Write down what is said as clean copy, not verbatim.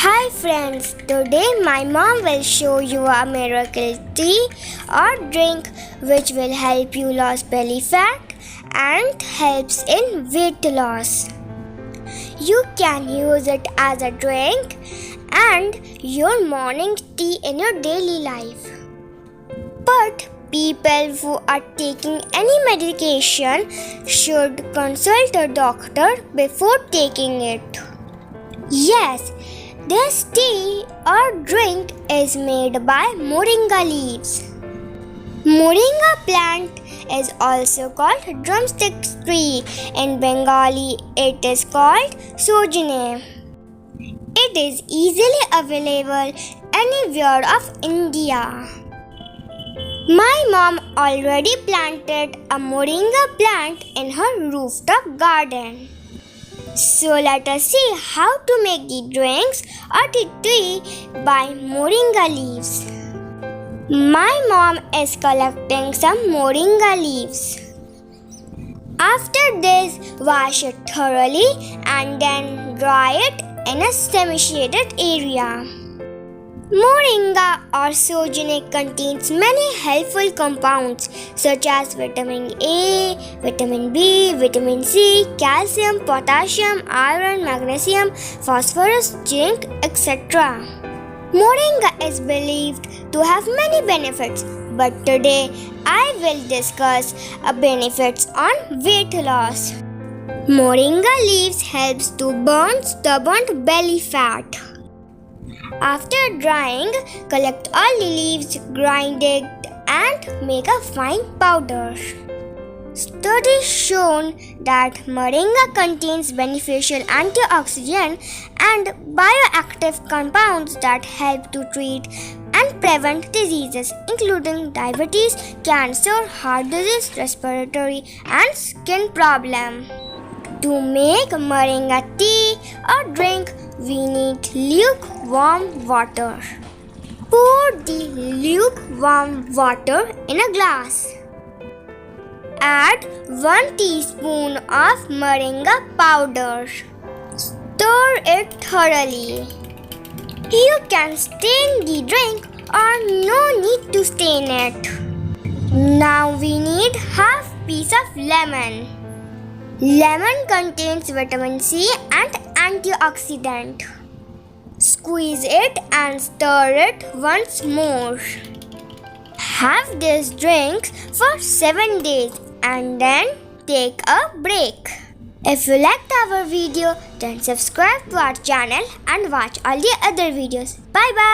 Hi friends, today my mom will show you a miracle tea or drink which will help you lose belly fat and helps in weight loss. You can use it as a drink and your morning tea in your daily life. But people who are taking any medication should consult a doctor before taking it. Yes, this tea or drink is made by Moringa leaves. Moringa plant is also called drumstick tree. In Bengali, it is called sojane. It is easily available anywhere of India. My mom already planted a Moringa plant in her rooftop garden. So let us see how to make the drinks or the tea by Moringa leaves. My mom is collecting some Moringa leaves. After this, wash it thoroughly and then dry it in a semi-shaded area. Moringa or sojane contains many helpful compounds such as vitamin A, vitamin B, vitamin C, calcium, potassium, iron, magnesium, phosphorus, zinc, etc. Moringa is believed to have many benefits, but today I will discuss benefits on weight loss. Moringa leaves helps to burn stubborn belly fat. After drying, collect all the leaves, grind it and make a fine powder. Studies shown that moringa contains beneficial antioxidant and bioactive compounds that help to treat and prevent diseases including diabetes, cancer, heart disease, respiratory and skin problem. To make moringa tea or drink, we need lukewarm water. Pour the lukewarm water in a glass. Add 1 teaspoon of moringa powder. Stir it thoroughly. You can stain the drink or no need to stain it. Now we need half piece of lemon. Lemon contains vitamin C and antioxidant. Squeeze it and stir it once more. Have this drink for 7 days and then take a break. If you liked our video, then subscribe to our channel and watch all the other videos. Bye bye.